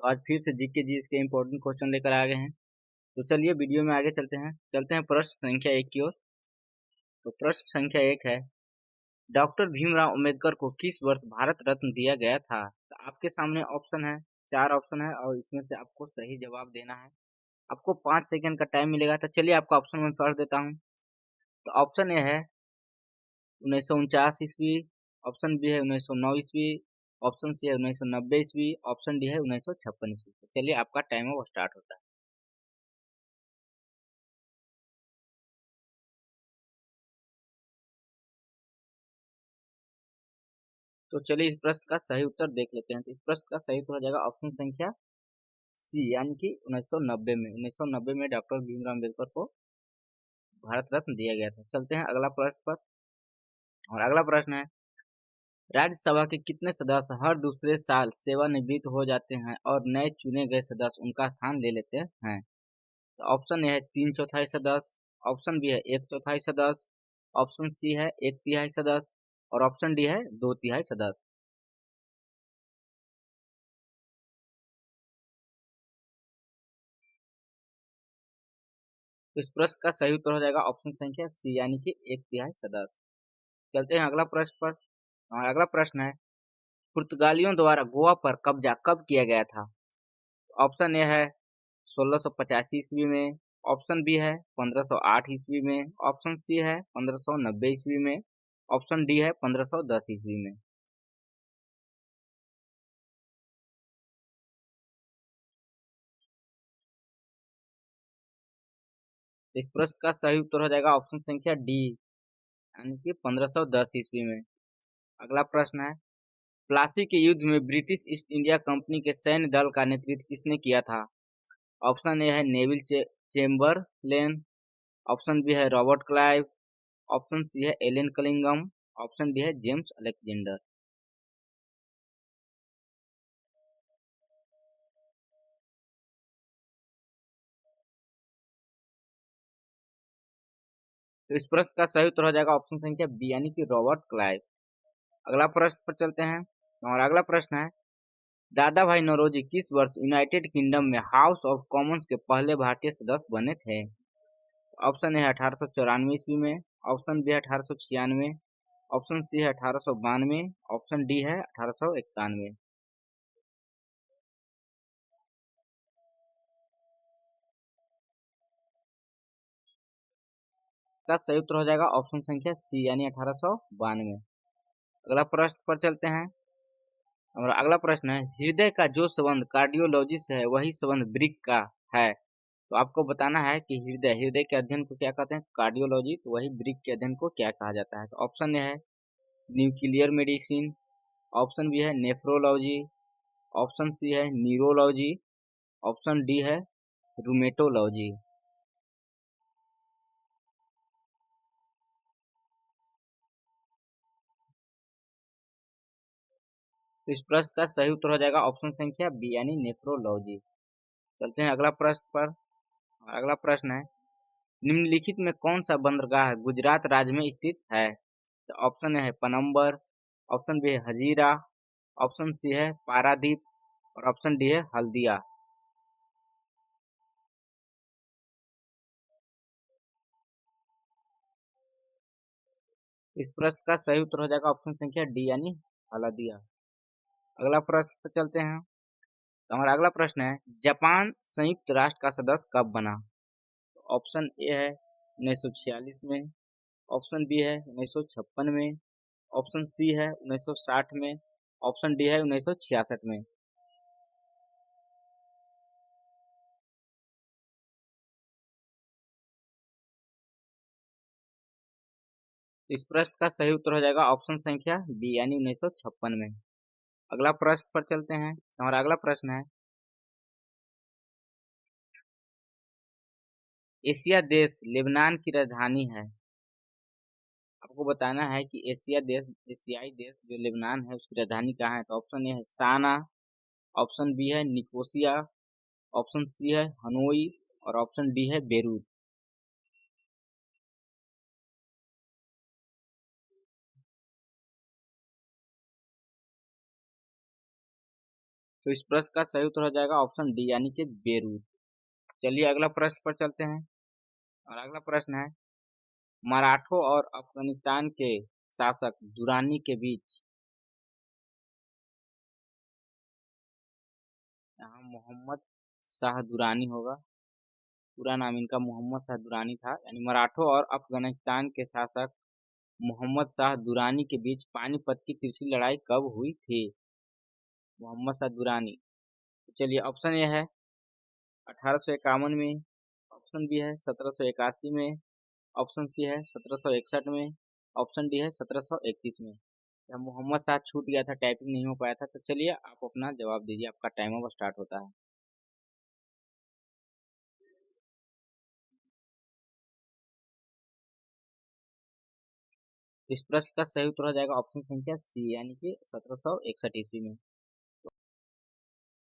आज फिर से जीके जी इसके इम्पोर्टेंट क्वेश्चन लेकर आ गए हैं। तो चलिए वीडियो में आगे चलते हैं प्रश्न संख्या 1 की ओर। तो प्रश्न संख्या 1 है, डॉक्टर भीमराव अंबेडकर को किस वर्ष भारत रत्न दिया गया था? तो आपके सामने ऑप्शन है, 4 ऑप्शन है और इसमें से आपको सही जवाब देना है। आपको 5 सेकंड का टाइम मिलेगा। तो चलिए आपका ऑप्शन में पढ़ देता हूँ। तो ऑप्शन ए है 1949 ईस्वी, ऑप्शन बी है 1909 ईस्वी, ऑप्शन सी है 1990 ईस्वी, ऑप्शन डी है 1956 ईस्वी। तो चलिए आपका टाइम वो स्टार्ट होता है। तो चलिए इस प्रश्न का सही उत्तर देख लेते हैं। तो इस प्रश्न का सही उत्तर हो जाएगा ऑप्शन संख्या सी, यानी कि 1990 में 1990 में डॉक्टर भीमराव अम्बेडकर को भारत रत्न दिया गया था। चलते हैं अगला प्रश्न पर। और अगला प्रश्न है, राज्यसभा के कितने सदस्य हर दूसरे साल सेवानिवृत्त हो जाते हैं और नए चुने गए सदस्य उनका स्थान ले लेते हैं? तो ऑप्शन ए है 3/4 सदस्य, ऑप्शन बी है 1/4 सदस्य, ऑप्शन सी है 1/3 सदस्य और ऑप्शन डी है 2/3 सदस्य। तो इस प्रश्न का सही उत्तर हो जाएगा ऑप्शन संख्या सी, यानी कि 1/3 सदस्य। चलते हैं अगला प्रश्न पर। और अगला प्रश्न है, पुर्तगालियों द्वारा गोवा पर कब्जा कब किया गया था? ऑप्शन ए है 1685 ईस्वी में, ऑप्शन बी है 1508 ईस्वी में, ऑप्शन सी है 1590 ईस्वी में, ऑप्शन डी है 1510 ईस्वी में। इस प्रश्न का सही उत्तर हो जाएगा ऑप्शन संख्या डी, यानी कि 1510 ईस्वी में। अगला प्रश्न है, प्लासी के युद्ध में ब्रिटिश ईस्ट इंडिया कंपनी के सैन्य दल का नेतृत्व किसने किया था? ऑप्शन ए है नेविल चेम्बरलेन, ऑप्शन बी है रॉबर्ट क्लाइव, ऑप्शन सी है एलन कलिंगम, ऑप्शन डी है जेम्स अलेक्जेंडर। तो इस प्रश्न का सही उत्तर हो जाएगा ऑप्शन संख्या बी, यानी कि रॉबर्ट क्लाइव। अगला प्रश्न पर चलते हैं। और अगला प्रश्न है, दादा भाई नौरोजी किस वर्ष यूनाइटेड किंगडम में हाउस ऑफ कॉमन्स के पहले भारतीय सदस्य बने थे? ऑप्शन ए है 1894 ईस्वी में, ऑप्शन बी है 1896, ऑप्शन सी है 1892, ऑप्शन डी है 1891। का सही उत्तर हो जाएगा ऑप्शन संख्या सी, यानी 1892। अगला प्रश्न पर चलते हैं। और अगला प्रश्न है, हृदय का जो संबंध कार्डियोलॉजी से है वही संबंध ब्रिक का है। तो आपको बताना है कि हृदय हृदय के अध्ययन को क्या कहते हैं? कार्डियोलॉजी। तो वही ब्रिक के अध्ययन को क्या कहा जाता है? तो ऑप्शन ए है न्यूक्लियर मेडिसिन, ऑप्शन बी है नेफ्रोलॉजी, ऑप्शन सी है न्यूरोलॉजी, ऑप्शन डी है रूमेटोलॉजी। तो इस प्रश्न का सही उत्तर हो जाएगा ऑप्शन संख्या बी, यानी नेफ्रोलॉजी। चलते हैं अगला प्रश्न पर। और अगला प्रश्न है, निम्नलिखित में कौन सा बंदरगाह गुजरात राज्य में स्थित है? तो ऑप्शन ए है पनम्बर, ऑप्शन बी है हजीरा, ऑप्शन सी है पारादीप और ऑप्शन डी है हल्दिया। इस प्रश्न का सही उत्तर हो जाएगा ऑप्शन संख्या डी, यानी हल्दिया। अगला प्रश्न पर चलते हैं। तो हमारा अगला प्रश्न है, जापान संयुक्त राष्ट्र का सदस्य कब बना? ऑप्शन ए है 1946 में, ऑप्शन बी है 1956 में, ऑप्शन सी है 1960 में, ऑप्शन डी है 1966 में। इस प्रश्न का सही उत्तर हो जाएगा ऑप्शन संख्या बी, यानी 1956 में। अगला प्रश्न पर चलते हैं। हमारा अगला प्रश्न है, एशिया देश लेबनान की राजधानी है। आपको बताना है कि एशियाई देश जो लेबनान है उसकी राजधानी कहाँ है? तो ऑप्शन ए है साना, ऑप्शन बी है निकोसिया, ऑप्शन सी है हनोई और ऑप्शन डी है बेरूत। तो इस प्रश्न का सही उत्तर हो जाएगा ऑप्शन डी यानी कि बेरूत। चलिए अगला प्रश्न पर चलते हैं और अगला प्रश्न है मराठों और अफगानिस्तान के शासक दुरानी के बीच, यहाँ मोहम्मद शाह दुरानी होगा, पूरा नाम इनका मोहम्मद शाह दुरानी था। यानी मराठों और अफगानिस्तान के शासक मोहम्मद शाह दुरानी के बीच पानीपत की तीसरी लड़ाई कब हुई थी? मोहम्मद शाह दुरानी। तो चलिए ऑप्शन ए है 1851 में, ऑप्शन बी है 1781 में, ऑप्शन सी है 1761 में, ऑप्शन डी है 1731 में। या मोहम्मद शाह छूट गया था, टाइपिंग नहीं हो पाया था। तो चलिए आप अपना जवाब दीजिए, आपका टाइम अब स्टार्ट होता है। इस प्रश्न का सही उत्तर हो जाएगा ऑप्शन संख्या सी यानी कि 1761 ईस्वी में।